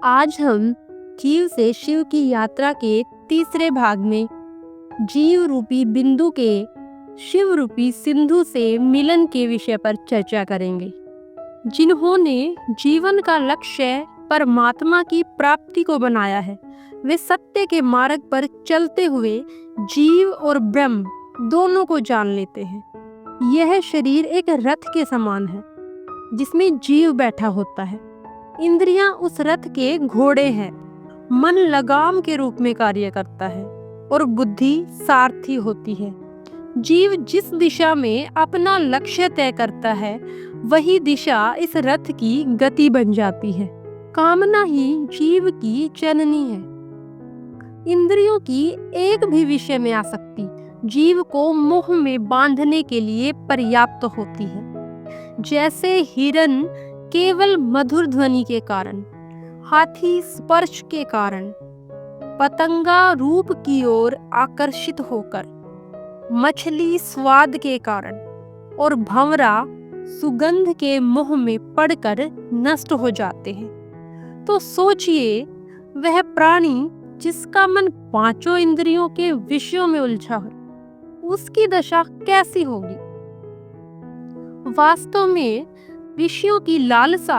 आज हम जीव से शिव की यात्रा के तीसरे भाग में जीव रूपी बिंदु के शिव रूपी सिंधु से मिलन के विषय पर चर्चा करेंगे। जिन्होंने जीवन का लक्ष्य परमात्मा की प्राप्ति को बनाया है, वे सत्य के मार्ग पर चलते हुए जीव और ब्रह्म दोनों को जान लेते हैं। यह शरीर एक रथ के समान है जिसमें जीव बैठा होता है। इंद्रियां उस रथ के घोड़े हैं, मन लगाम के रूप में कार्य करता है और बुद्धि सारथी होती है। जीव जिस दिशा में अपना लक्ष्य तय करता है, वही दिशा इस रथ की गति बन जाती है। कामना ही जीव की जननी है। इंद्रियों की एक भी विषय में आसक्ति जीव को मोह में बांधने के लिए पर्याप्त होती है। जैसे हिरन केवल मधुर ध्वनि के कारण, हाथी स्पर्श के कारण, पतंगा रूप की ओर आकर्षित होकर, मछली स्वाद के कारण और भंवरा सुगंध के मोह में पड़कर नष्ट हो जाते हैं। तो सोचिए, वह प्राणी जिसका मन पांचों इंद्रियों के विषयों में उलझा है, उसकी दशा कैसी होगी। वास्तव में विषयों की लालसा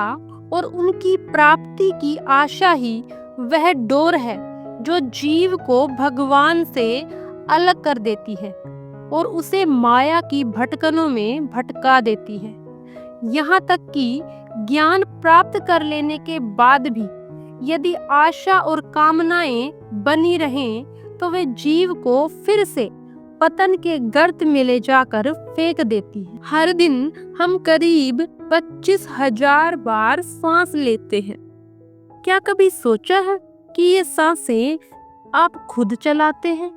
और उनकी प्राप्ति की आशा ही वह डोर है जो जीव को भगवान से अलग कर देती है और उसे माया की भटकनों में भटका देती है। यहाँ तक कि ज्ञान प्राप्त कर लेने के बाद भी यदि आशा और कामनाएं बनी रहें, तो वे जीव को फिर से पतन के गर्त में ले जाकर फेंक देती है। हर दिन हम करीब 25,000 बार सांस लेते हैं। क्या कभी सोचा है कि ये सांसें आप खुद चलाते हैं?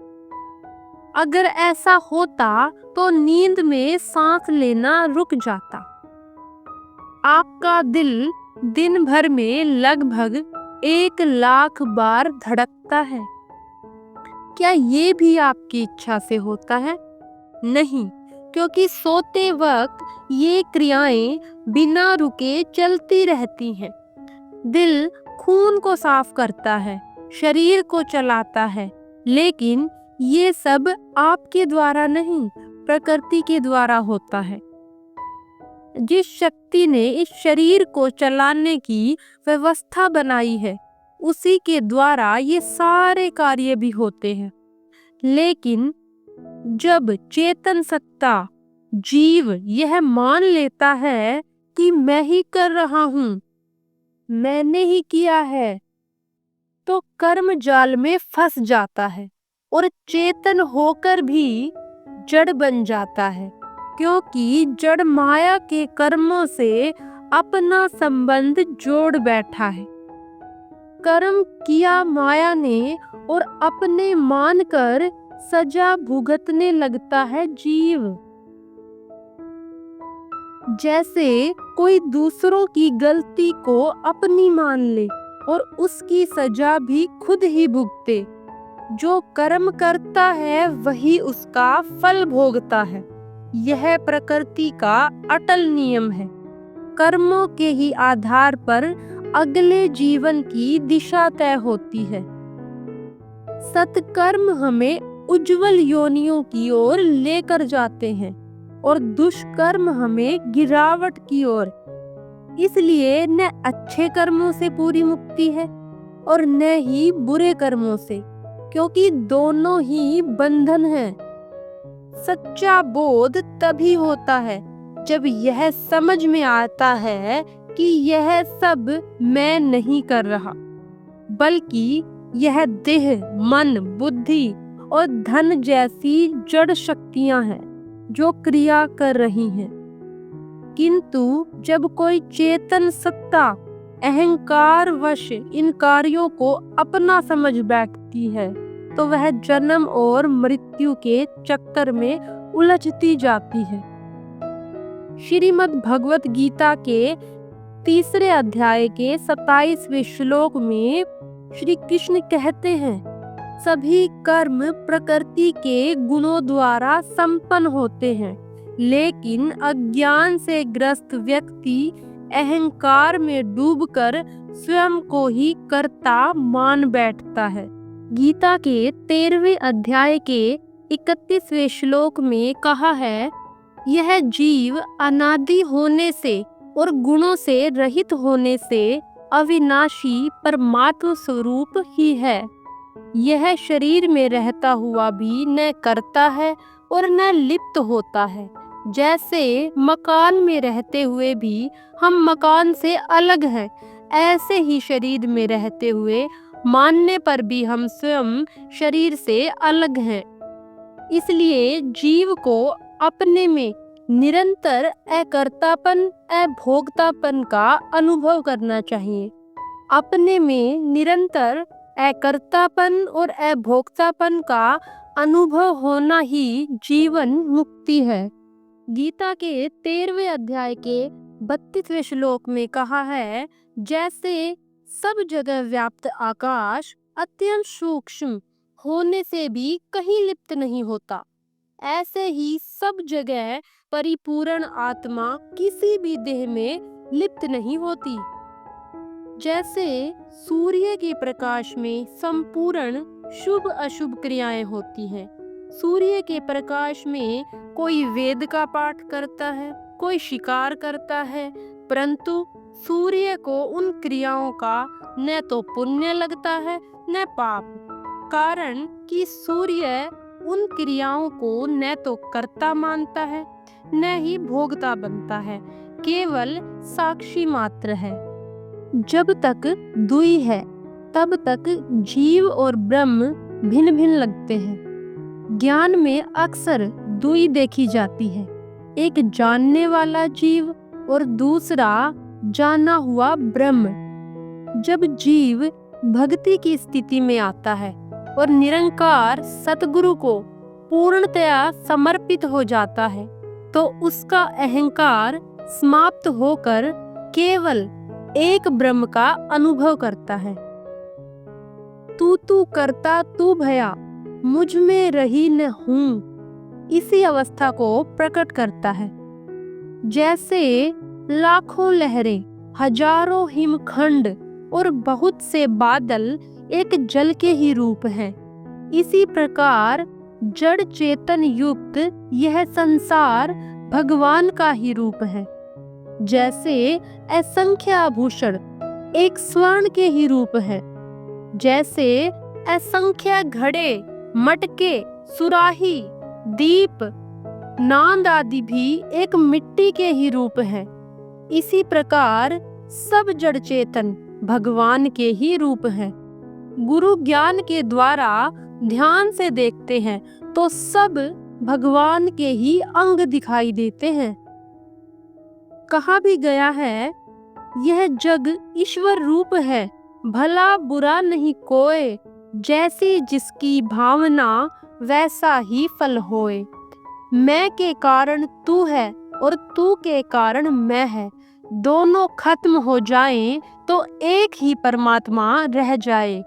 अगर ऐसा होता तो नींद में सांस लेना रुक जाता। आपका दिल दिन भर में लगभग 1,00,000 बार धड़कता है। क्या ये भी आपकी इच्छा से होता है? नहीं, क्योंकि सोते वक्त ये क्रियाएं बिना रुके चलती रहती हैं। दिल खून को साफ करता है, शरीर को चलाता है, लेकिन ये सब आपके द्वारा नहीं, प्रकृति के द्वारा होता है। जिस शक्ति ने इस शरीर को चलाने की व्यवस्था बनाई है, उसी के द्वारा ये सारे कार्य भी होते हैं। लेकिन जब चेतन सत्ता जीव यह मान लेता है कि मैं ही कर रहा हूँ, मैंने ही किया है, तो कर्म जाल में फंस जाता है और चेतन होकर भी जड़ बन जाता है, क्योंकि जड़ माया के कर्मों से अपना संबंध जोड़ बैठा है। कर्म किया माया ने और अपने मानकर सजा भुगतने लगता है जीव। जैसे कोई दूसरों की गलती को अपनी मान ले और उसकी सजा भी खुद ही भुगते। जो कर्म करता है वही उसका फल भोगता है। यह प्रकृति का अटल नियम है। कर्मों के ही आधार पर अगले जीवन की दिशा तय होती है। सत्कर्म हमें उज्जवल योनियों की ओर लेकर जाते हैं और दुष्कर्म हमें गिरावट की ओर। इसलिए न अच्छे कर्मों से पूरी मुक्ति है और न ही बुरे कर्मों से, क्योंकि दोनों ही बंधन हैं। सच्चा बोध तभी होता है जब यह समझ में आता है कि यह सब मैं नहीं कर रहा, बल्कि यह देह, मन, बुद्धि और धन जैसी जड़ शक्तियां हैं जो क्रिया कर रही हैं। किंतु जब कोई चेतन सत्ता अहंकार वश इन कार्यों को अपना समझ बैठती है, तो वह जन्म और मृत्यु के चक्कर में उलझती जाती है। श्रीमद् भगवत गीता के 3 अध्याय के 27वें श्लोक में श्री कृष्ण कहते हैं, सभी कर्म प्रकृति के गुणों द्वारा संपन्न होते हैं, लेकिन अज्ञान से ग्रस्त व्यक्ति अहंकार में डूबकर स्वयं को ही कर्ता मान बैठता है। गीता के 13वें अध्याय के 31वें श्लोक में कहा है, यह जीव अनादि होने से और गुणों से रहित होने से अविनाशी परमात्म स्वरूप ही है। यह शरीर में रहता हुआ भी न करता है और न लिप्त होता है। जैसे मकान में रहते हुए भी हम मकान से अलग हैं, ऐसे ही शरीर में रहते हुए मानने पर भी हम स्वयं शरीर से अलग हैं। इसलिए जीव को अपने में निरंतर अकर्तापन अभोक्तापन का अनुभव करना चाहिए। अपने में निरंतर अकर्तापन और अभोक्तापन का अनुभव होना ही जीवन मुक्ति है। गीता के 13वें अध्याय के 32वें श्लोक में कहा है, जैसे सब जगह व्याप्त आकाश अत्यंत सूक्ष्म होने से भी कहीं लिप्त नहीं होता, ऐसे ही सब जगह परिपूर्ण आत्मा किसी भी देह में लिप्त नहीं होती। जैसे सूर्य के प्रकाश में संपूर्ण शुभ अशुभ क्रियाएं होती हैं। सूर्य के प्रकाश में कोई वेद का पाठ करता है, कोई शिकार करता है, परंतु सूर्य को उन क्रियाओं का न तो पुण्य लगता है न पाप, कारण कि सूर्य उन क्रियाओं को न तो कर्ता मानता है न ही भोगता बनता है, केवल साक्षी मात्र है। जब तक दुई है तब तक जीव और ब्रह्म भिन्न भिन्न लगते हैं। ज्ञान में अक्सर दुई देखी जाती है, एक जानने वाला जीव और दूसरा जाना हुआ ब्रह्म। जब जीव भक्ति की स्थिति में आता है और निरंकार सतगुरु को पूर्णतया समर्पित हो जाता है, तो उसका अहंकार समाप्त होकर केवल एक ब्रह्म का अनुभव करता है। तू करता तू भया, मुझ में रही न हूँ, इसी अवस्था को प्रकट करता है। जैसे लाखों लहरें, हजारों हिमखंड और बहुत से बादल एक जल के ही रूप हैं, इसी प्रकार जड़ चेतन युक्त यह संसार भगवान का ही रूप है। जैसे असंख्य आभूषण एक स्वर्ण के ही रूप है, जैसे असंख्य घड़े, मटके, सुराही, दीप, नांद आदि भी एक मिट्टी के ही रूप है, इसी प्रकार सब जड़ चेतन भगवान के ही रूप है। गुरु ज्ञान के द्वारा ध्यान से देखते हैं तो सब भगवान के ही अंग दिखाई देते हैं। कहा भी गया है, यह जग ईश्वर रूप है, भला बुरा नहीं कोय, जैसी जिसकी भावना वैसा ही फल होए। मैं के कारण तू है और तू के कारण मैं है, दोनों खत्म हो जाएं तो एक ही परमात्मा रह जाए।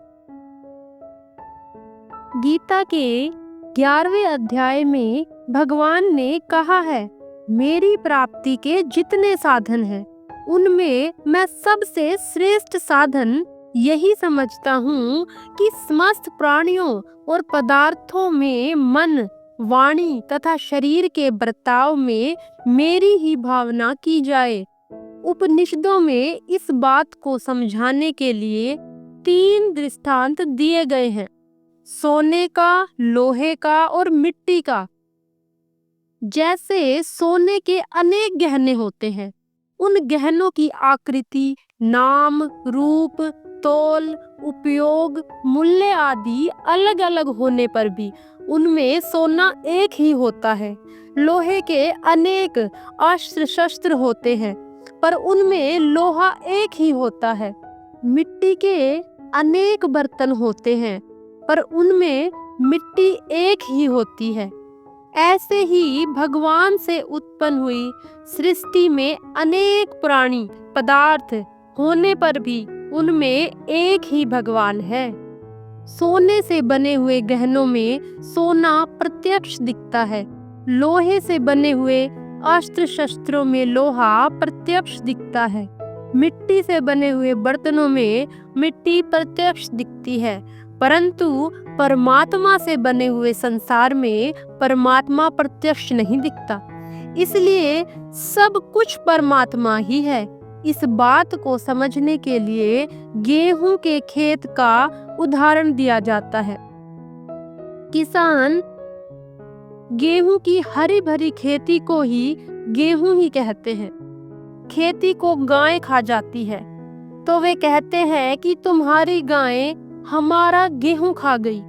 गीता के 11वें अध्याय में भगवान ने कहा है, मेरी प्राप्ति के जितने साधन हैं, उनमें मैं सबसे श्रेष्ठ साधन यही समझता हूँ कि समस्त प्राणियों और पदार्थों में मन, वाणी तथा शरीर के बर्ताव में मेरी ही भावना की जाए। उपनिषदों में इस बात को समझाने के लिए 3 दृष्टांत दिए गए हैं, सोने का, लोहे का और मिट्टी का। जैसे सोने के अनेक गहने होते हैं, उन गहनों की आकृति, नाम, रूप, तोल, उपयोग, मूल्य आदि अलग अलग होने पर भी उनमें सोना एक ही होता है। लोहे के अनेक अस्त्र शस्त्र होते हैं, पर उनमें लोहा एक ही होता है। मिट्टी के अनेक बर्तन होते हैं, पर उनमें मिट्टी एक ही होती है। ऐसे ही भगवान से उत्पन्न हुई सृष्टि में अनेक प्राणी पदार्थ होने पर भी उनमें एक ही भगवान है। सोने से बने हुए गहनों में सोना प्रत्यक्ष दिखता है, लोहे से बने हुए अस्त्र शस्त्रों में लोहा प्रत्यक्ष दिखता है, मिट्टी से बने हुए बर्तनों में मिट्टी प्रत्यक्ष दिखती है, परंतु परमात्मा से बने हुए संसार में परमात्मा प्रत्यक्ष नहीं दिखता। इसलिए सब कुछ परमात्मा ही है। इस बात को समझने के लिए गेहूं के खेत का उदाहरण दिया जाता है। किसान गेहूं की हरी भरी खेती को ही गेहूं ही कहते हैं। खेती को गाय खा जाती है तो वे कहते हैं कि तुम्हारी गाय हमारा गेहूं खा गई,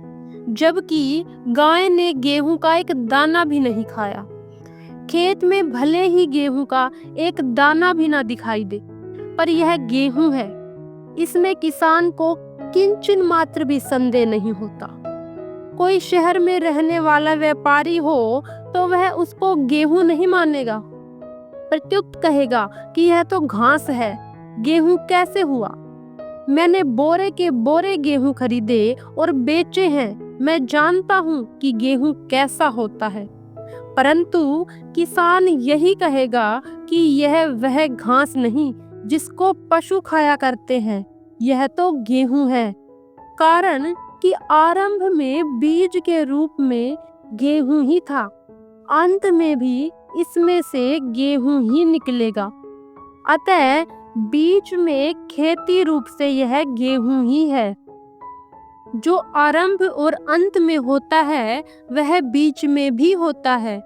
जबकि गाय ने गेहूं का एक दाना भी नहीं खाया। खेत में भले ही गेहूं का एक दाना भी ना दिखाई दे, पर यह गेहूं है, इसमें किसान को किंचन मात्र भी संदेह नहीं होता। कोई शहर में रहने वाला व्यापारी हो तो वह उसको गेहूं नहीं मानेगा, प्रत्युक्त कहेगा कि यह तो घास है, गेहूं कैसे हुआ? मैंने बोरे के बोरे गेहूं खरीदे और बेचे हैं, मैं जानता हूं कि गेहूं कैसा होता है। परंतु किसान यही कहेगा कि यह वह घास नहीं जिसको पशु खाया करते हैं, यह तो गेहूं है। कारण कि आरंभ में बीज के रूप में गेहूं ही था, अंत में भी इसमें से गेहूं ही निकलेगा। अतः बीच में खेती रूप से यह गेहूं ही है। जो आरंभ और अंत में होता है वह बीच में भी होता है,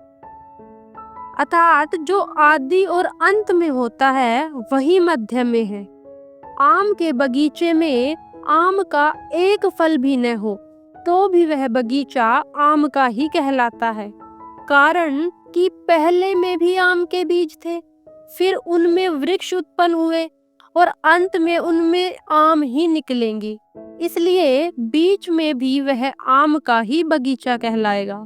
अर्थात जो आदि और अंत में होता है वही मध्य में है। आम के बगीचे में आम का एक फल भी न हो तो भी वह बगीचा आम का ही कहलाता है। कारण कि पहले में भी आम के बीज थे, फिर उनमें वृक्ष उत्पन्न हुए और अंत में उनमें आम ही निकलेंगे, इसलिए बीच में भी वह आम का ही बगीचा कहलाएगा।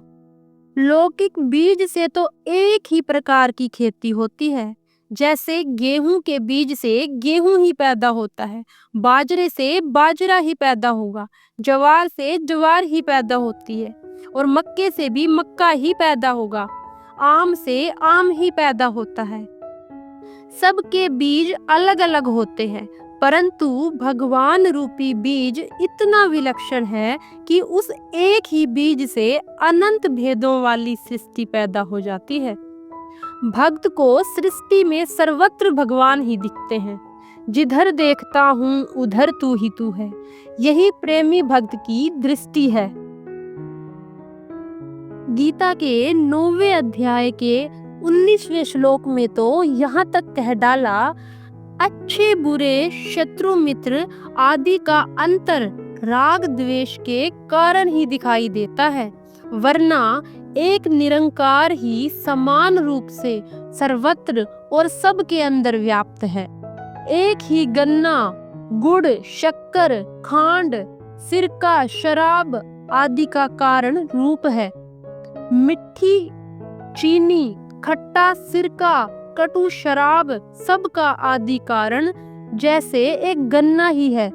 लौकिक बीज से तो एक ही प्रकार की खेती होती है, जैसे गेहूं के बीज से गेहूं ही पैदा होता है, बाजरे से बाजरा ही पैदा होगा, ज्वार से ज्वार ही पैदा होती है और मक्के से भी मक्का ही पैदा होगा, आम से आम ही पैदा होता है। सबके बीज अलग अलग होते हैं, परंतु भगवान रूपी बीज इतना विलक्षण है कि उस एक ही बीज से अनंत भेदों वाली सृष्टि पैदा हो जाती है। भक्त को सृष्टि में सर्वत्र भगवान ही दिखते हैं। जिधर देखता हूँ उधर तू ही तू है, यही प्रेमी भक्त की दृष्टि है। गीता के 9वें अध्याय के 19वें श्लोक में तो यहाँ तक कह डाला, अच्छे बुरे शत्रु मित्र आदि का अंतर राग द्वेष के कारण ही दिखाई देता है, वरना एक निरंकार ही समान रूप से सर्वत्र और सबके अंदर व्याप्त है। एक ही गन्ना, गुड़, शक्कर, खांड, सिरका, शराब आदि का कारण रूप है। मिट्टी, चीनी, खट्टा, सिरका, कटु, शराब सबका आदि कारण जैसे एक गन्ना ही है,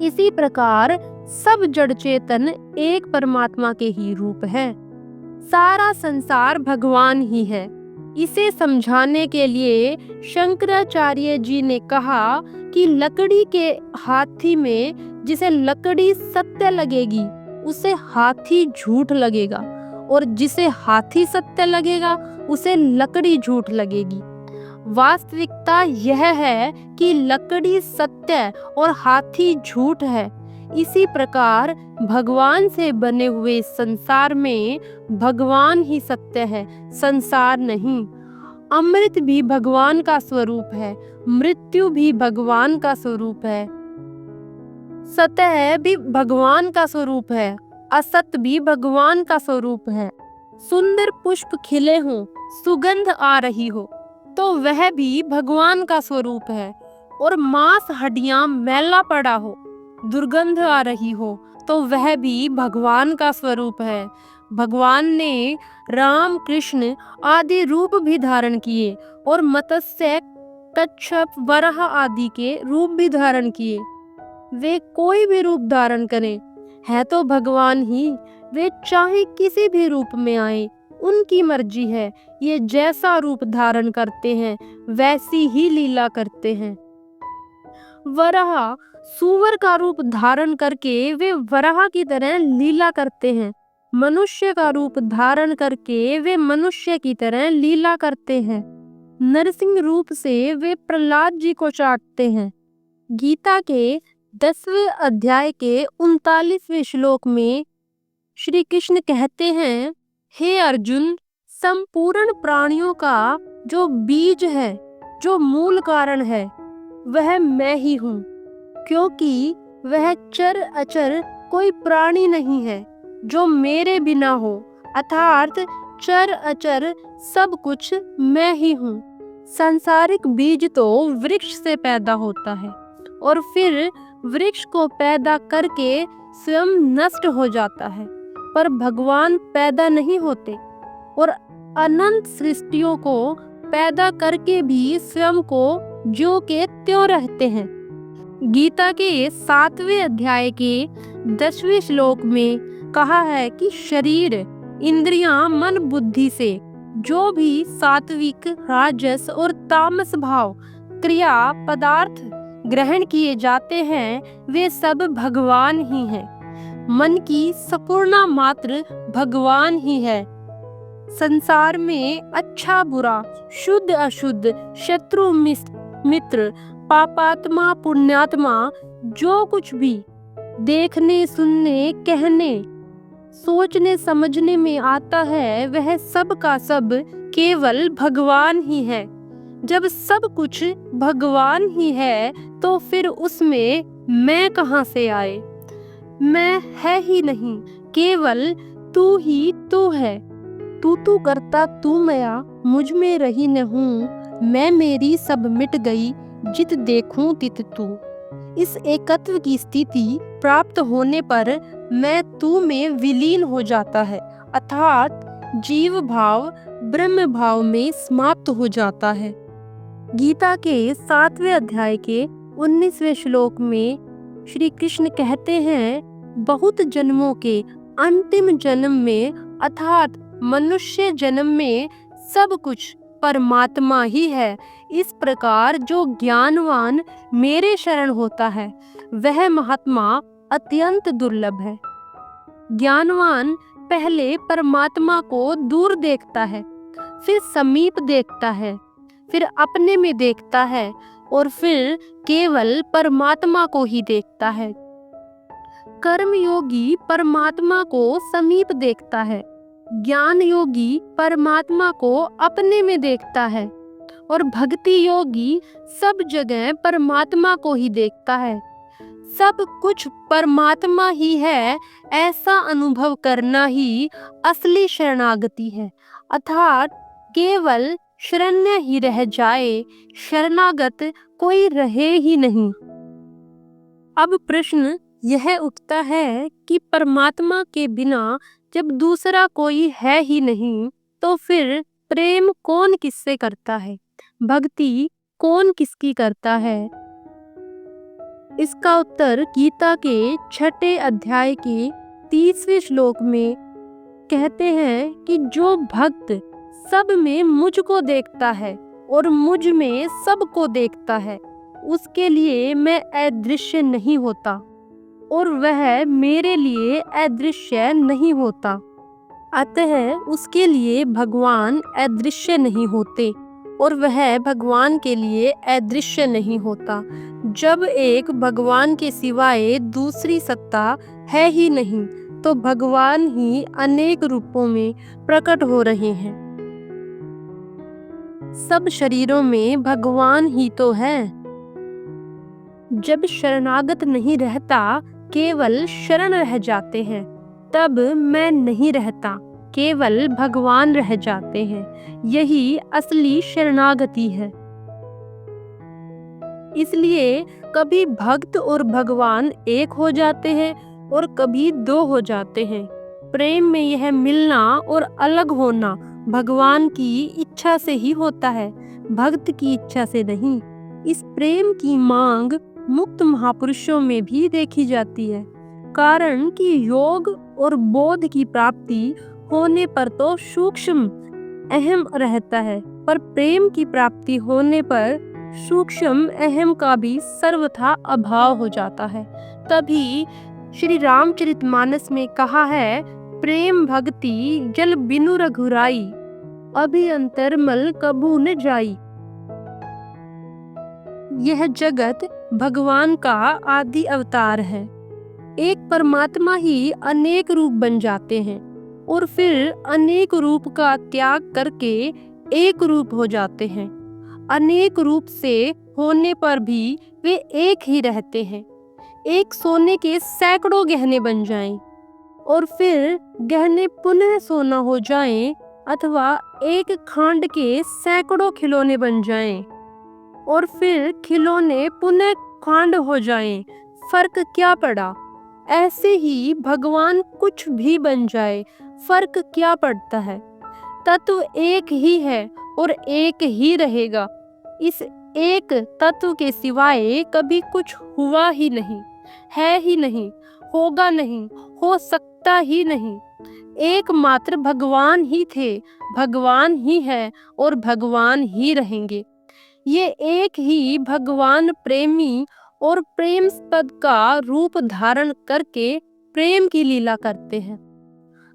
इसी प्रकार सब जड़ चेतन एक परमात्मा के ही रूप है। सारा संसार भगवान ही है। इसे समझाने के लिए शंकराचार्य जी ने कहा कि लकड़ी के हाथी में जिसे लकड़ी सत्य लगेगी उसे हाथी झूठ लगेगा, और जिसे हाथी सत्य लगेगा उसे लकड़ी झूठ लगेगी। वास्तविकता यह है कि लकड़ी सत्य और हाथी झूठ है। इसी प्रकार भगवान से बने हुए संसार में भगवान ही सत्य है, संसार नहीं। अमृत भी भगवान का स्वरूप है, मृत्यु भी भगवान का स्वरूप है, सत्य भी भगवान का स्वरूप है, असत भी भगवान का स्वरूप है। सुंदर पुष्प खिले हों, सुगंध आ रही हो तो वह भी भगवान का स्वरूप है, और मांस हड्डियां मैला पड़ा हो, दुर्गंध आ रही हो तो वह भी भगवान का स्वरूप है। भगवान ने राम, कृष्ण आदि रूप भी धारण किए और मत्स्य, कच्छप, वराह आदि के रूप भी धारण किए। वे कोई भी रूप धारण करें, है तो भगवान ही। वे चाहे किसी भी रूप में आए, उनकी मर्जी है। ये जैसा रूप धारण करते हैं वैसी ही लीला करते हैं। वराह सूअर का रूप धारण करके वे वराह की तरह लीला करते हैं। मनुष्य का रूप धारण करके वे मनुष्य की तरह लीला करते हैं। नरसिंह रूप से वे प्रहलाद जी को चाटते हैं। गीता के 10वें अध्याय के 39वें श्लोक में श्री कृष्ण कहते हैं, हे अर्जुन, संपूर्ण प्राणियों का जो बीज है, जो मूल कारण है, वह मैं ही हूँ, क्योंकि वह चर अचर कोई प्राणी नहीं है जो मेरे बिना हो, अर्थात चर अचर सब कुछ मैं ही हूँ। सांसारिक बीज तो वृक्ष से पैदा होता है और फिर वृक्ष को पैदा करके स्वयं नष्ट हो जाता है, पर भगवान पैदा नहीं होते और अनंत सृष्टियों को पैदा करके भी स्वयं को ज्यों के त्यों रहते हैं। गीता के 7वें अध्याय के 10वें श्लोक में कहा है कि शरीर, इंद्रियां, मन, बुद्धि से जो भी सात्विक, राजस और तामस भाव क्रिया पदार्थ ग्रहण किए जाते हैं वे सब भगवान ही हैं। मन की संपूर्ण मात्र भगवान ही है। संसार में अच्छा बुरा, शुद्ध अशुद्ध, शत्रु मित्र, पापात्मा पुण्यात्मा, जो कुछ भी देखने, सुनने, कहने, सोचने समझने में आता है वह सब का सब केवल भगवान ही है। जब सब कुछ भगवान ही है तो फिर उसमें मैं कहाँ से आए? मैं है ही नहीं, केवल तू ही तू है। तू करता तू मया, मुझ में रही न हूँ, मैं मेरी सब मिट गई, जित देखूं तित तू। इस एकत्व की स्थिति प्राप्त होने पर मैं तू में विलीन हो जाता है, अर्थात जीव भाव ब्रह्म भाव में समाप्त हो जाता है। गीता के 7वें अध्याय के 19वें श्लोक में श्री कृष्ण कहते हैं, बहुत जन्मों के अंतिम जन्म में अर्थात मनुष्य जन्म में सब कुछ परमात्मा ही है। इस प्रकार जो ज्ञानवान मेरे शरण होता है वह महात्मा अत्यंत दुर्लभ है। ज्ञानवान पहले परमात्मा को दूर देखता है, फिर समीप देखता है, फिर अपने में देखता है और फिर केवल परमात्मा को ही देखता है। कर्मयोगी परमात्मा को समीप देखता है, ज्ञान योगी परमात्मा को अपने में देखता है और भक्ति योगी सब जगह परमात्मा को ही देखता है। सब कुछ परमात्मा ही है, ऐसा अनुभव करना ही असली शरणागति है, अर्थात केवल शरण्य ही रह जाए, शरणागत कोई रहे ही नहीं। अब प्रश्न यह उठता है कि परमात्मा के बिना जब दूसरा कोई है ही नहीं तो फिर प्रेम कौन किससे करता है, भक्ति कौन किसकी करता है? इसका उत्तर गीता के 6ठे अध्याय के 30वें श्लोक में कहते हैं कि जो भक्त सब में मुझको देखता है और मुझ में सबको देखता है, उसके लिए मैं अदृश्य नहीं होता और वह मेरे लिए अदृश्य नहीं होता। अतः उसके लिए भगवान अदृश्य नहीं होते और वह भगवान के लिए अदृश्य नहीं होता। जब एक भगवान के सिवाय दूसरी सत्ता है ही नहीं तो भगवान ही अनेक रूपों में प्रकट हो रहे हैं। सब शरीरों में भगवान ही तो है। जब शरणागत नहीं रहता, केवल शरण रह जाते हैं, तब मैं नहीं रहता, केवल भगवान रह जाते हैं। यही असली शरणागति है। इसलिए कभी भक्त और भगवान एक हो जाते हैं और कभी दो हो जाते हैं। प्रेम में यह मिलना और अलग होना भगवान की इच्छा से ही होता है, भक्त की इच्छा से नहीं। इस प्रेम की मांग मुक्त महापुरुषों में भी देखी जाती है, कारण कि योग और बोध की प्राप्ति होने पर तो सूक्ष्म अहम रहता है, पर प्रेम की प्राप्ति होने पर सूक्ष्म अहम का भी सर्वथा अभाव हो जाता है। तभी श्री रामचरितमानस में कहा है, प्रेम भक्ति जल बिनु रघुराई, अभी अंतरमल कबू न जाई। यह जगत भगवान का आदि अवतार है। एक परमात्मा ही अनेक रूप बन जाते हैं और फिर अनेक रूप का त्याग करके एक रूप हो जाते हैं। अनेक रूप से होने पर भी वे एक ही रहते हैं। एक सोने के सैकड़ों गहने बन जाएं और फिर गहने पुनः सोना हो जाएं, अथवा एक खांड के सैकड़ों खिलौने बन जाएं और फिर खिलौने पुनः खांड हो जाएं, फर्क क्या पड़ा। ऐसे ही भगवान कुछ भी बन जाए, फर्क क्या पड़ता है। तत्व एक ही है और एक ही रहेगा। इस एक तत्व के सिवाय कभी कुछ हुआ ही नहीं, है ही नहीं, होगा नहीं, हो सकता ही नहीं। एकमात्र भगवान ही थे, भगवान ही है और भगवान ही रहेंगे। ये एक ही भगवान प्रेमी और प्रेम पद का रूप धारण करके प्रेम की लीला करते हैं।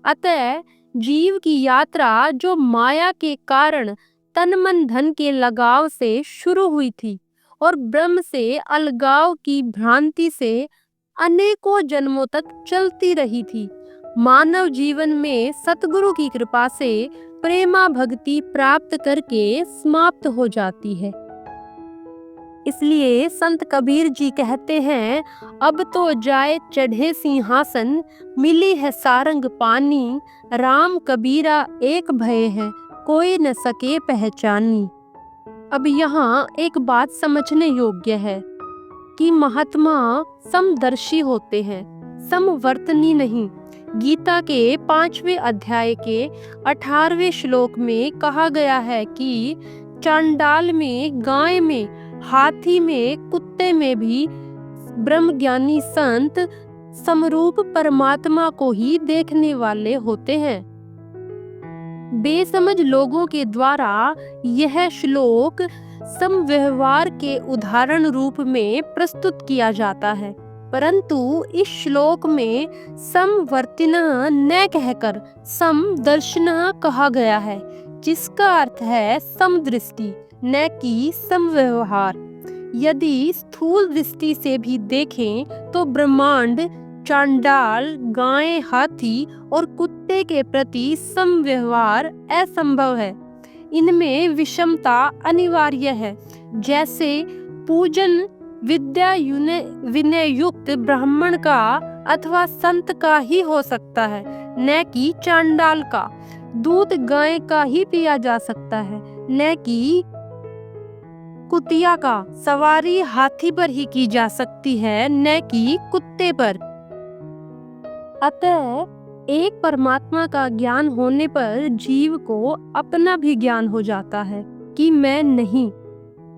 अतः जीव की यात्रा जो माया के कारण तन मन धन के लगाव से शुरू हुई थी और ब्रह्म से अलगाव की भ्रांति से अनेकों जन्मों तक चलती रही थी, मानव जीवन में सतगुरु की कृपा से प्रेमा भक्ति प्राप्त करके समाप्त हो जाती है। इसलिए संत कबीर जी कहते हैं, अब तो जाए चढ़े सिंहासन, मिली है सारंग पानी, राम कबीरा एक भय है, कोई न सके पहचानी। अब यहाँ एक बात समझने योग्य है कि महात्मा समदर्शी होते हैं, समवर्तनी नहीं। गीता के 5वें अध्याय के 18वें श्लोक में कहा गया है कि चांडाल में, गाय में, हाथी में, कुत्ते में भी ब्रह्मज्ञानी संत समरूप परमात्मा को ही देखने वाले होते हैं। बेसमझ लोगों के द्वारा यह श्लोक समव्यवहार के उदाहरण रूप में प्रस्तुत किया जाता है, परंतु इस श्लोक में समवर्तिनः न कहकर समदर्शिनः कहा गया है, जिसका अर्थ है समदृष्टि, न कि समव्यवहार। यदि स्थूल दृष्टि से भी देखें तो ब्रह्मांड चांडाल, गाय, हाथी और कुत्ते के प्रति समव्यवहार असंभव है। इनमें विषमता अनिवार्य है। जैसे पूजन विद्या विनय युक्त ब्राह्मण का अथवा संत का ही हो सकता है, न कि चांडाल का। दूध गाय का ही पिया जा सकता है, न कि कुतिया का। सवारी हाथी पर ही की जा सकती है, न कि कुत्ते पर। अतः एक परमात्मा का ज्ञान होने पर जीव को अपना भी ज्ञान हो जाता है कि मैं नहीं।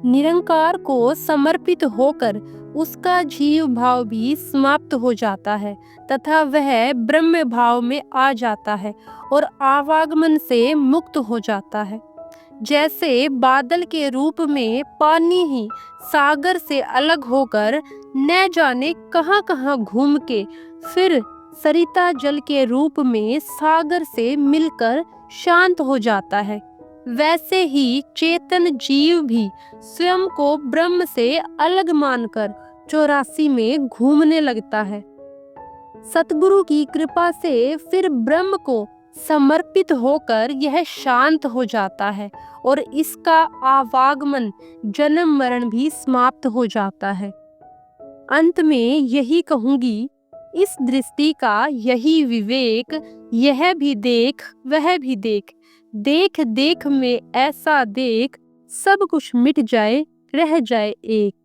निरंकार को समर्पित होकर उसका जीव भाव भी समाप्त हो जाता है तथा वह ब्रह्म भाव में आ जाता है और आवागमन से मुक्त हो जाता है। जैसे बादल के रूप में पानी ही सागर से अलग होकर न जाने कहां-कहां घूम के फिर सरिता जल के रूप में सागर से मिलकर शांत हो जाता है, वैसे ही चेतन जीव भी स्वयं को ब्रह्म से अलग मानकर 84 में घूमने लगता है। सतगुरु की कृपा से फिर ब्रह्म को समर्पित होकर यह शांत हो जाता है और इसका आवागमन जन्म मरण भी समाप्त हो जाता है। अंत में यही कहूंगी, इस दृष्टि का यही विवेक, यह भी देख वह भी देख, देख देख में ऐसा देख, सब कुछ मिट जाए रह जाए एक।